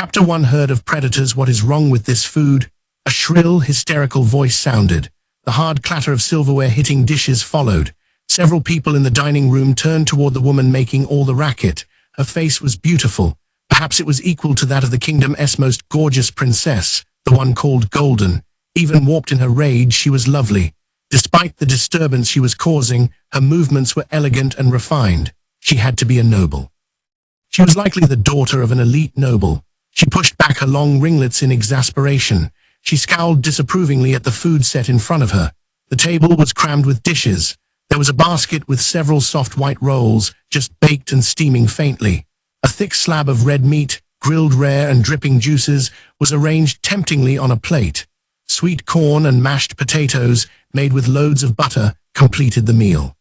Chapter 1 Herd of Predators. What is wrong with this food? A shrill, hysterical voice sounded. The hard clatter of silverware hitting dishes followed. Several people in the dining room turned toward the woman making all the racket. Her face was beautiful. Perhaps it was equal to that of the kingdom's most gorgeous princess, the one called Golden. Even warped in her rage, she was lovely. Despite the disturbance she was causing, her movements were elegant and refined. She had to be a noble. She was likely the daughter of an elite noble. She pushed back her long ringlets in exasperation. She scowled disapprovingly at the food set in front of her. The table was crammed with dishes. There was a basket with several soft white rolls, just baked and steaming faintly. A thick slab of red meat, grilled rare and dripping juices, was arranged temptingly on a plate. Sweet corn and mashed potatoes, made with loads of butter, completed the meal.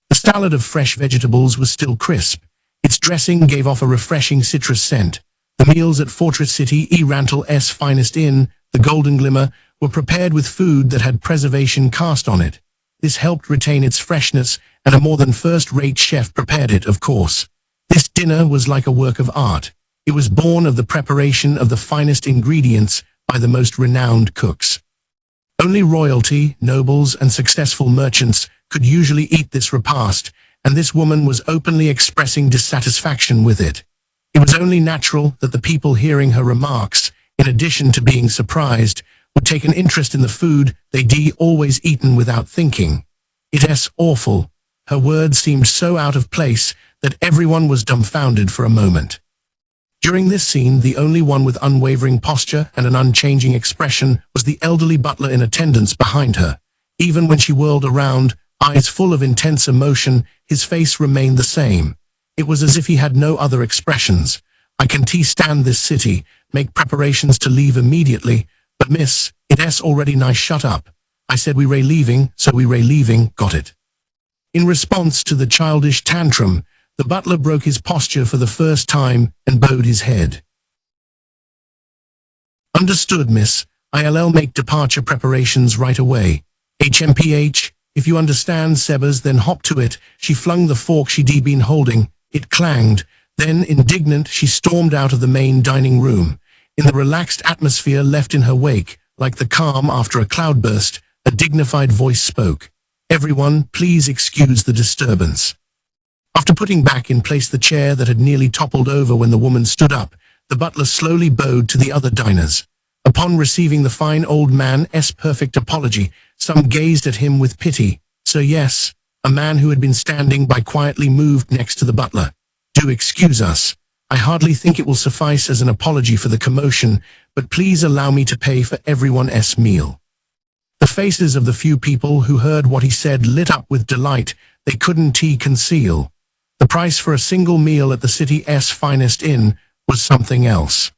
The salad of fresh vegetables was still crisp. Its dressing gave off a refreshing citrus scent. The meals at Fortress City Erantal's finest inn, the Golden Glimmer, were prepared with food that had preservation cast on it. This helped retain its freshness, and a more than first-rate chef prepared it, of course. This dinner was like a work of art. It was born of the preparation of the finest ingredients by the most renowned cooks. Only royalty, nobles, and successful merchants could usually eat this repast, and this woman was openly expressing dissatisfaction with it. It was only natural that the people hearing her remarks, in addition to being surprised, would take an interest in the food they'd always eaten without thinking. It's awful. Her words seemed so out of place that everyone was dumbfounded for a moment. During this scene, the only one with unwavering posture and an unchanging expression was the elderly butler in attendance behind her. Even when she whirled around, eyes full of intense emotion, his face remained the same. It was as if he had no other expressions. I can stand this city, make preparations to leave immediately, but miss, it's already nice. Shut up. I said we ray leaving, so we ray leaving, got it? In response to the childish tantrum, the butler broke his posture for the first time and bowed his head. Understood, miss. I'll make departure preparations right away. HMPH, if you understand Sebas, then hop to it. She flung the fork she'd been holding. It clanged. Then, indignant, she stormed out of the main dining room. In the relaxed atmosphere left in her wake, like the calm after a cloudburst, a dignified voice spoke. Everyone, please excuse the disturbance. After putting back in place the chair that had nearly toppled over when the woman stood up, the butler slowly bowed to the other diners. Upon receiving the fine old man's perfect apology, some gazed at him with pity. So yes, a man who had been standing by quietly moved next to the butler. Do excuse us. I hardly think it will suffice as an apology for the commotion, but please allow me to pay for everyone's meal. The faces of the few people who heard what he said lit up with delight they couldn't conceal. The price for a single meal at the city's finest inn was something else.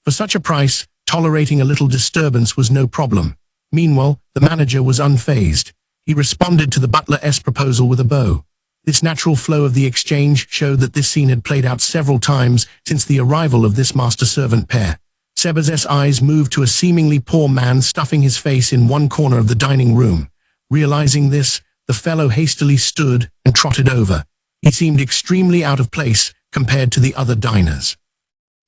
For such a price, tolerating a little disturbance was no problem. Meanwhile, the manager was unfazed. He responded to the butler's proposal with a bow. This natural flow of the exchange showed that this scene had played out several times since the arrival of this master-servant pair. Sebas's eyes moved to a seemingly poor man stuffing his face in one corner of the dining room. Realizing this, the fellow hastily stood and trotted over. He seemed extremely out of place compared to the other diners.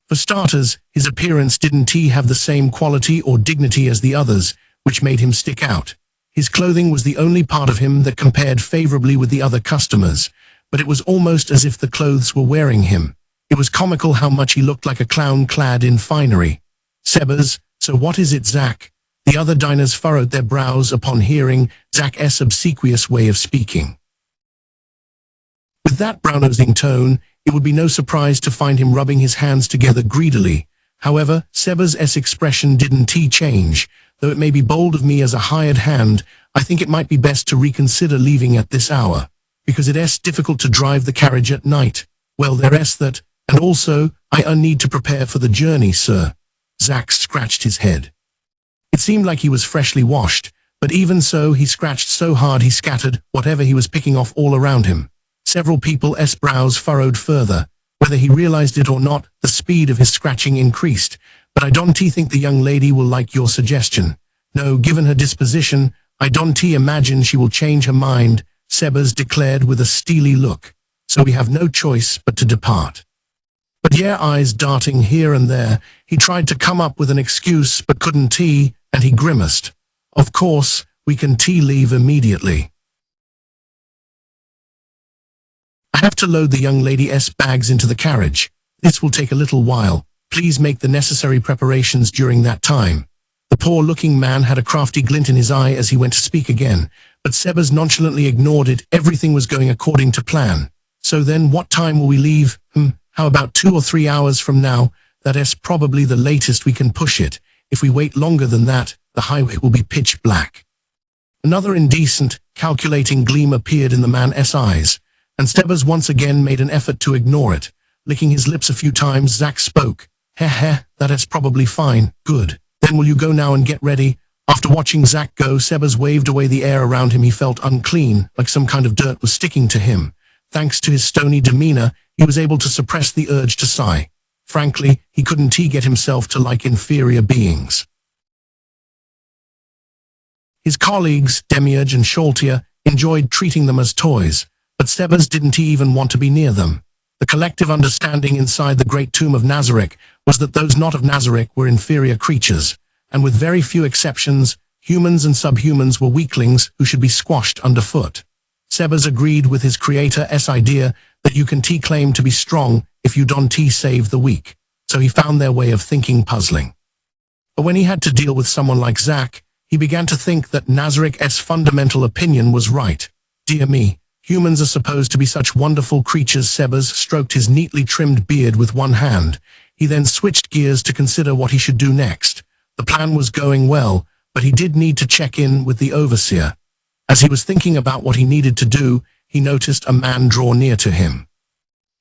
For starters, his appearance didn't have the same quality or dignity as the others, which made him stick out. His clothing was the only part of him that compared favorably with the other customers, but it was almost as if the clothes were wearing him. It was comical how much he looked like a clown clad in finery. Sebas, so what is it, Zach? The other diners furrowed their brows upon hearing Zach's obsequious way of speaking. With that brown-nosing tone, it would be no surprise to find him rubbing his hands together greedily. However, Sebas's expression didn't change. Though it may be bold of me as a hired hand, I think it might be best to reconsider leaving at this hour, because it's difficult to drive the carriage at night. Well, there's that, and also, I need to prepare for the journey, sir. Zach scratched his head. It seemed like he was freshly washed, but even so, he scratched so hard he scattered whatever he was picking off all around him. Several people's brows furrowed further. Whether he realized it or not, the speed of his scratching increased. But I don't think the young lady will like your suggestion. No, given her disposition, I don't imagine she will change her mind, Sebas declared with a steely look. so we have no choice but to depart. But yeah, eyes darting here and there, he tried to come up with an excuse but couldn't and he grimaced. Of course, we can leave immediately. I have to load the young lady's bags into the carriage. This will take a little while. Please make the necessary preparations during that time. The poor-looking man had a crafty glint in his eye as he went to speak again, but Sebas nonchalantly ignored it. Everything was going according to plan. So then, what time will we leave? How about 2 or 3 hours from now? That's probably the latest we can push it. If we wait longer than that, the highway will be pitch black. Another indecent, calculating gleam appeared in the man's eyes, and Sebas once again made an effort to ignore it. Licking his lips a few times, Zack spoke. That's probably fine. Good. Then will you go now and get ready? After watching Zack go, Sebas waved away the air around him. He felt unclean, like some kind of dirt was sticking to him. Thanks to his stony demeanor, he was able to suppress the urge to sigh. Frankly, he couldn't get himself to like inferior beings. His colleagues, Demiurge and Sholtia, enjoyed treating them as toys, but Sebas didn't even want to be near them. The collective understanding inside the great tomb of Nazarick was that those not of Nazarick were inferior creatures, and with very few exceptions, humans and subhumans were weaklings who should be squashed underfoot. Sebas agreed with his creator's idea that you can claim to be strong if you don't save the weak, so he found their way of thinking puzzling. But when he had to deal with someone like Zack, he began to think that Nazarick's fundamental opinion was right. Dear me, humans are supposed to be such wonderful creatures. Sebas stroked his neatly trimmed beard with one hand. He then switched gears to consider what he should do next. The plan was going well, but he did need to check in with the overseer. As he was thinking about what he needed to do, he noticed a man draw near to him.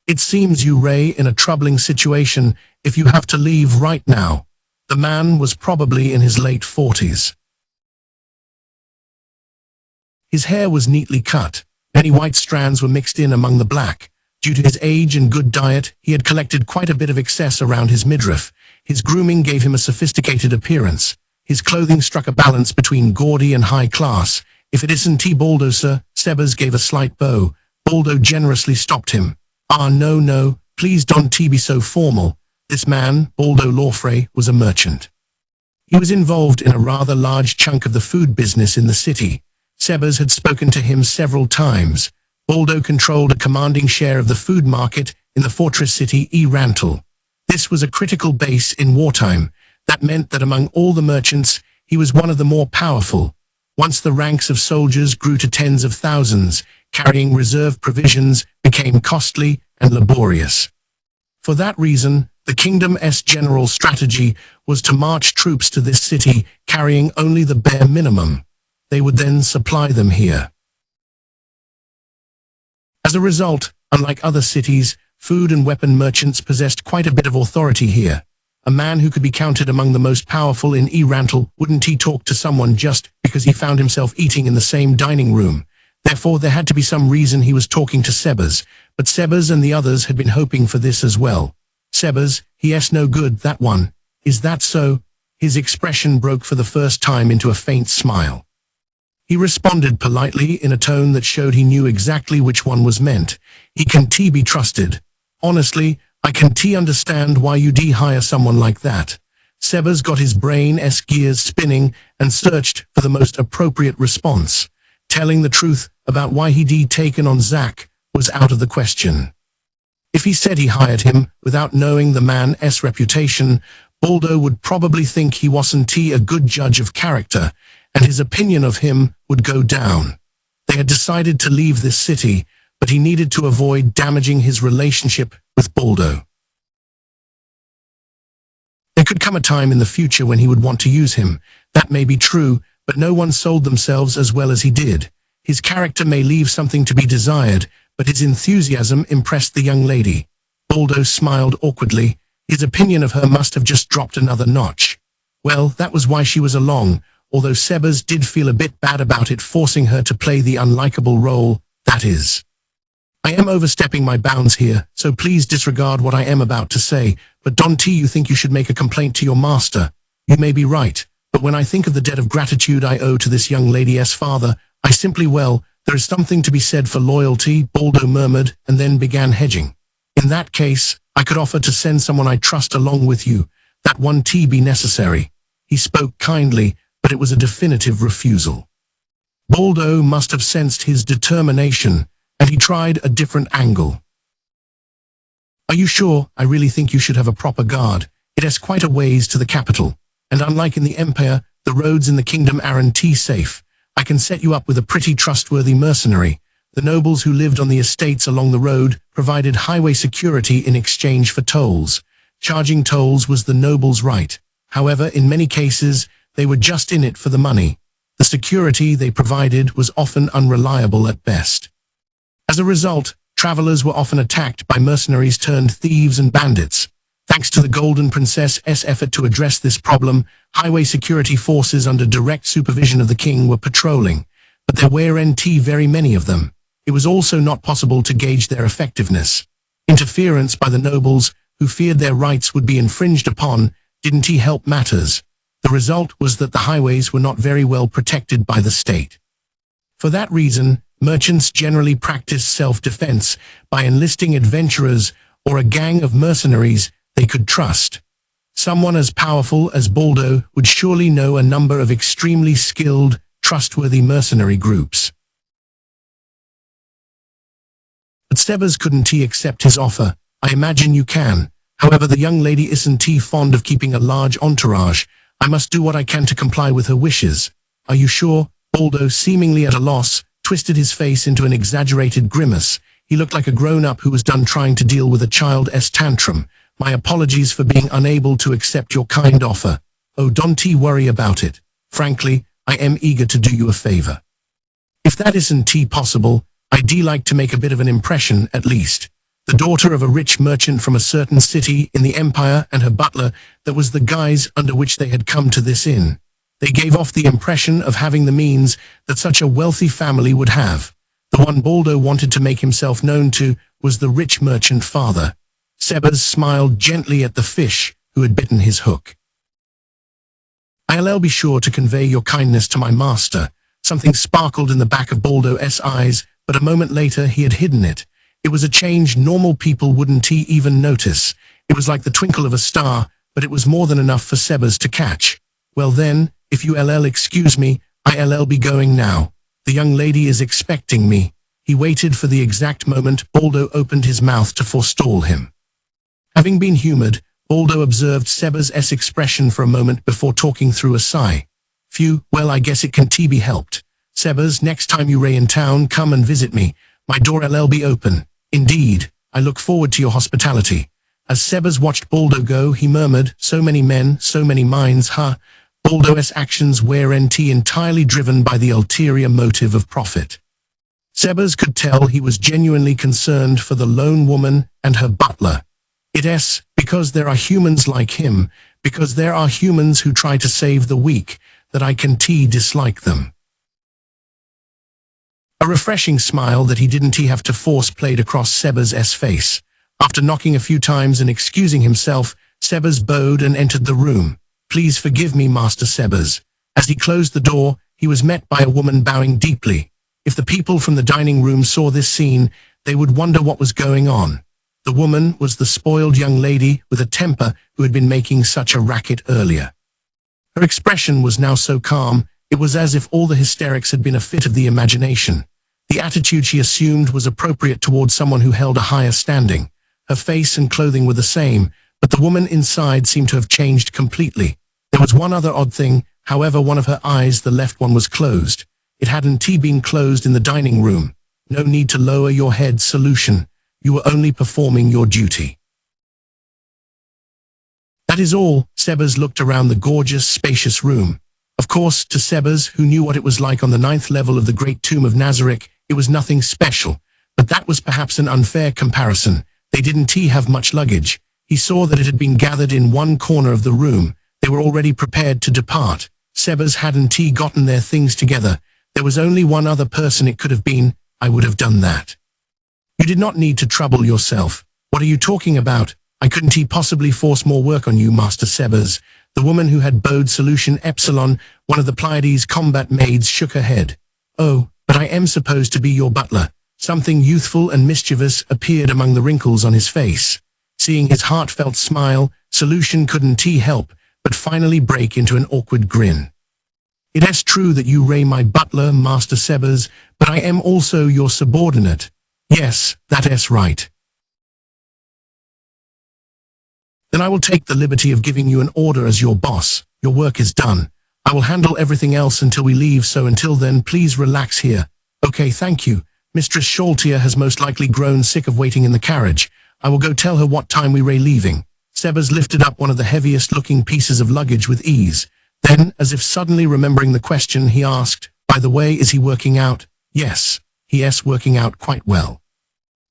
It seems you're in a troubling situation if you have to leave right now. The man was probably in his late 40s. His hair was neatly cut. Many white strands were mixed in among the black. Due to his age and good diet, he had collected quite a bit of excess around his midriff. His grooming gave him a sophisticated appearance. His clothing struck a balance between gaudy and high class. If it isn't Baldo, sir, Sebas gave a slight bow. Baldo generously stopped him. No, please don't be so formal. This man, Baldo Lawfrey, was a merchant. He was involved in a rather large chunk of the food business in the city. Sebas had spoken to him several times. Baldo controlled a commanding share of the food market in the fortress city Rantel. This was a critical base in wartime. That meant that among all the merchants, he was one of the more powerful. Once the ranks of soldiers grew to tens of thousands, carrying reserve provisions became costly and laborious. For that reason, the kingdom's general strategy was to march troops to this city, carrying only the bare minimum. They would then supply them here. As a result, unlike other cities, food and weapon merchants possessed quite a bit of authority here. A man who could be counted among the most powerful in Rantel wouldn't talk to someone just because he found himself eating in the same dining room. Therefore, there had to be some reason he was talking to Sebas, but Sebas and the others had been hoping for this as well. Sebas, yes, no good, that one. Is that so? His expression broke for the first time into a faint smile. He responded politely in a tone that showed he knew exactly which one was meant. He can be trusted. Honestly, I can understand why you'd hire someone like that. Sebas got his brain's gears spinning and searched for the most appropriate response. Telling the truth about why he'd taken on Zack was out of the question. If he said he hired him without knowing the man's reputation, Baldo would probably think he wasn't a good judge of character, and his opinion of him would go down. They had decided to leave this city, but he needed to avoid damaging his relationship with Baldo. There could come a time in the future when he would want to use him. That may be true, but no one sold themselves as well as he did. His character may leave something to be desired, but his enthusiasm impressed the young lady. Baldo smiled awkwardly. His opinion of her must have just dropped another notch. Well, that was why she was along, although Sebas did feel a bit bad about it, forcing her to play the unlikable role, that is. I am overstepping my bounds here, so please disregard what I am about to say, but don't you think you should make a complaint to your master? You may be right, but when I think of the debt of gratitude I owe to this young lady's father, I simply, There is something to be said for loyalty, Baldo murmured, and then began hedging. In that case, I could offer to send someone I trust along with you. That one tea be necessary. He spoke kindly, but it was a definitive refusal. Baldo must have sensed his determination, and he tried a different angle. Are you sure? I really think you should have a proper guard. It has quite a ways to the capital, and unlike in the Empire, the roads in the kingdom aren't safe. I can set you up with a pretty trustworthy mercenary. The nobles who lived on the estates along the road provided highway security in exchange for tolls. Charging tolls was the nobles' right. However, in many cases, they were just in it for the money. The security they provided was often unreliable at best. As a result, travelers were often attacked by mercenaries turned thieves and bandits. Thanks to the Golden Princess's effort to address this problem, highway security forces under direct supervision of the king were patrolling, but there weren't very many of them. It was also not possible to gauge their effectiveness. Interference by the nobles, who feared their rights would be infringed upon, didn't help matters. The result was that the highways were not very well protected by the state. For that reason, merchants generally practiced self-defense by enlisting adventurers or a gang of mercenaries they could trust. Someone as powerful as Baldo would surely know a number of extremely skilled, trustworthy mercenary groups. But Sebas couldn't accept his offer. I imagine you can. However, the young lady isn't fond of keeping a large entourage. I must do what I can to comply with her wishes. Are you sure? Baldo, seemingly at a loss, twisted his face into an exaggerated grimace. He looked like a grown-up who was done trying to deal with a child's tantrum. My apologies for being unable to accept your kind offer. Oh, don't worry about it. Frankly, I am eager to do you a favor. If that isn't possible, I'd like to make a bit of an impression, at least. The daughter of a rich merchant from a certain city in the Empire and her butler, that was the guise under which they had come to this inn. They gave off the impression of having the means that such a wealthy family would have. The one Baldo wanted to make himself known to was the rich merchant father. Sebas smiled gently at the fish who had bitten his hook. I'll be sure to convey your kindness to my master. Something sparkled in the back of Baldo's eyes, but a moment later he had hidden it. It was a change normal people wouldn't even notice. It was like the twinkle of a star, but it was more than enough for Sebas to catch. Well then, if you'll excuse me, I'll be going now. The young lady is expecting me. He waited for the exact moment Baldo opened his mouth to forestall him. Having been humored, Baldo observed Sebas's expression for a moment before talking through a sigh. Phew, well I guess it can be helped. Sebas, next time you're in town, come and visit me. My door'll be open. Indeed, I look forward to your hospitality. As Sebas watched Baldo go, he murmured, so many men, so many minds, huh? Baldo's actions weren't entirely driven by the ulterior motive of profit. Sebas could tell he was genuinely concerned for the lone woman and her butler. It's because there are humans like him, because there are humans who try to save the weak, that I can dislike them. A refreshing smile that he didn't have to force played across Sebas's face. After knocking a few times and excusing himself, Sebas bowed and entered the room. Please forgive me, Master Sebas. As he closed the door, he was met by a woman bowing deeply. If the people from the dining room saw this scene, they would wonder what was going on. The woman was the spoiled young lady with a temper who had been making such a racket earlier. Her expression was now so calm, it was as if all the hysterics had been a fit of the imagination. The attitude she assumed was appropriate towards someone who held a higher standing. Her face and clothing were the same, but the woman inside seemed to have changed completely. There was one other odd thing, however, one of her eyes, the left one, was closed. It hadn't been closed in the dining room. No need to lower your head, solution. You were only performing your duty. That is all. Sebas looked around the gorgeous, spacious room. Of course, to Sebas, who knew what it was like on the 9th level of the Great Tomb of Nazareth, it was nothing special. But that was perhaps an unfair comparison. They didn't have much luggage. He saw that it had been gathered in one corner of the room. They were already prepared to depart. Sebas hadn't gotten their things together. There was only one other person it could have been. I would have done that. You did not need to trouble yourself. What are you talking about? I couldn't possibly force more work on you, Master Sebas. The woman who had bowed solution Epsilon, one of the Pleiades combat maids, shook her head. Oh, But I am supposed to be your butler. Something youthful and mischievous appeared among the wrinkles on his face. Seeing his heartfelt smile, Solution couldn't help but finally break into an awkward grin. It is true that you are my butler, Master Sebas, but I am also your subordinate. Yes, that is right. Then I will take the liberty of giving you an order as your boss. Your work is done. I will handle everything else until we leave, so until then, please relax here. Okay, thank you. Mistress Sholtia has most likely grown sick of waiting in the carriage. I will go tell her what time we are leaving. Sebas lifted up one of the heaviest-looking pieces of luggage with ease. Then, as if suddenly remembering the question, he asked, by the way, is he working out? Yes, he is working out quite well.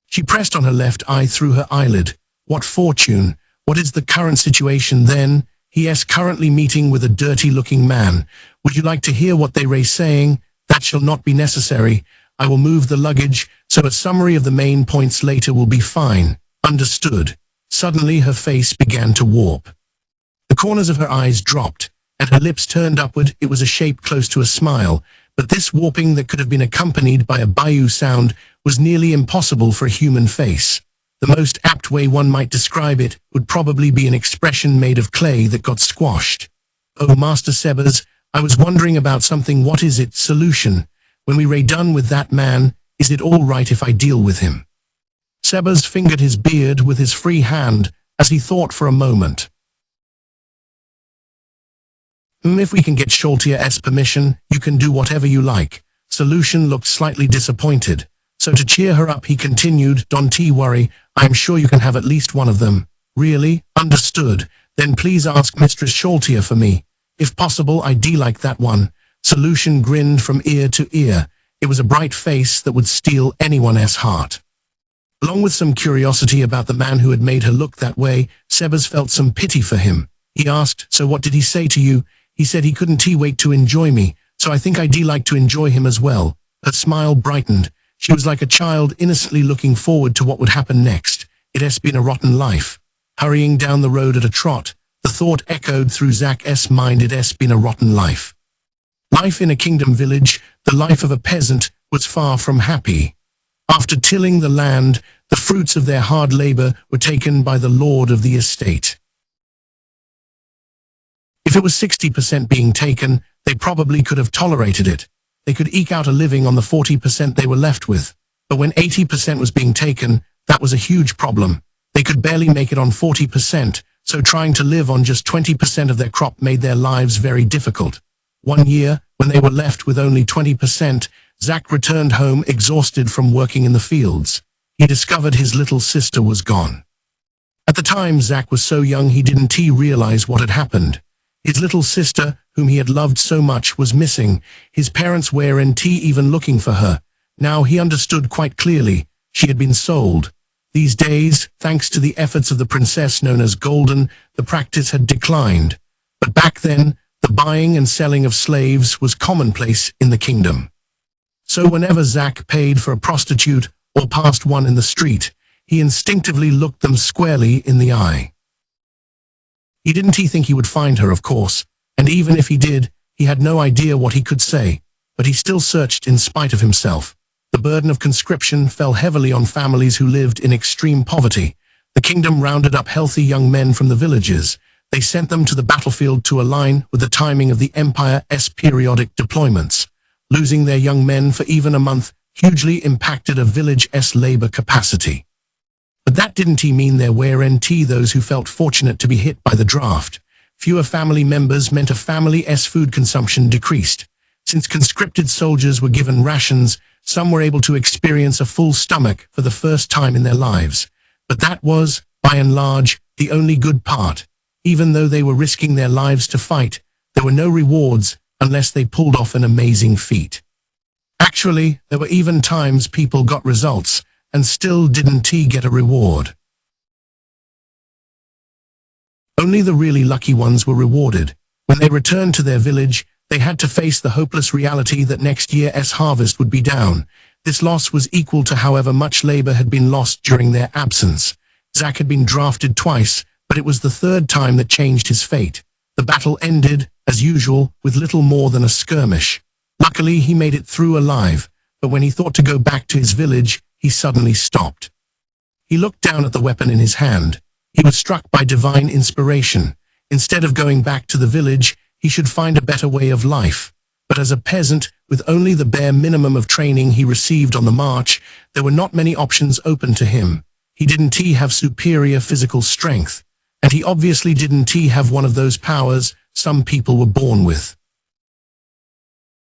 She pressed on her left eye through her eyelid. What fortune? What is the current situation then? He is currently meeting with a dirty-looking man. Would you like to hear what they are saying? That shall not be necessary. I will move the luggage, so a summary of the main points later will be fine. Understood. Suddenly her face began to warp. The corners of her eyes dropped, and her lips turned upward. It was a shape close to a smile, but this warping that could have been accompanied by a bayou sound was nearly impossible for a human face. The most apt way one might describe it would probably be an expression made of clay that got squashed. Oh, Master Sebas, I was wondering about something. What is it? Solution. When we are done with that man, is it all right if I deal with him? Sebas fingered his beard with his free hand as he thought for a moment. If we can get Sholtia's permission, you can do whatever you like. Solution looked slightly disappointed. So to cheer her up, he continued, don't worry, I am sure you can have at least one of them. Really? Understood. Then please ask Mistress Sholtia for me. If possible, I'd like that one. Solution grinned from ear to ear. It was a bright face that would steal anyone's heart. Along with some curiosity about the man who had made her look that way, Sebas felt some pity for him. He asked, so what did he say to you? He said he couldn't wait to enjoy me, so I think I'd like to enjoy him as well. Her smile brightened. She was like a child innocently looking forward to what would happen next. It has been a rotten life. Hurrying down the road at a trot, the thought echoed through Zak's mind. It has been a rotten life. Life in a kingdom village, the life of a peasant, was far from happy. After tilling the land, the fruits of their hard labor were taken by the lord of the estate. If it was 60% being taken, they probably could have tolerated it. They could eke out a living on the 40% they were left with. But when 80% was being taken, that was a huge problem. They could barely make it on 40%, so trying to live on just 20% of their crop made their lives very difficult. One year, when they were left with only 20%, Zak returned home exhausted from working in the fields. He discovered his little sister was gone. At the time, Zak was so young he didn't realize what had happened. His little sister, whom he had loved so much, was missing. His parents weren't even looking for her. Now he understood quite clearly. She had been sold. These days, thanks to the efforts of the princess known as Golden, the practice had declined. But back then, the buying and selling of slaves was commonplace in the kingdom. So whenever Zak paid for a prostitute or passed one in the street, he instinctively looked them squarely in the eye. He didn't think he would find her, of course, and even if he did, he had no idea what he could say, but he still searched in spite of himself. The burden of conscription fell heavily on families who lived in extreme poverty. The kingdom rounded up healthy young men from the villages. They sent them to the battlefield to align with the timing of the Empire's periodic deployments. Losing their young men for even a month hugely impacted a village's labor capacity. But that didn't mean there weren't those who felt fortunate to be hit by the draft. Fewer family members meant a family's food consumption decreased. Since conscripted soldiers were given rations, some were able to experience a full stomach for the first time in their lives. But that was, by and large, the only good part. Even though they were risking their lives to fight, there were no rewards unless they pulled off an amazing feat. Actually, there were even times people got results and still didn't get a reward. Only the really lucky ones were rewarded. When they returned to their village, they had to face the hopeless reality that next year's harvest would be down. This loss was equal to however much labor had been lost during their absence. Zak had been drafted twice, but it was the third time that changed his fate. The battle ended, as usual, with little more than a skirmish. Luckily, he made it through alive. but when he thought to go back to his village, he suddenly stopped. He looked down at the weapon in his hand. He was struck by divine inspiration. Instead of going back to the village, he should find a better way of life. But as a peasant, with only the bare minimum of training he received on the march, there were not many options open to him. He didn't have superior physical strength, and he obviously didn't have one of those powers some people were born with.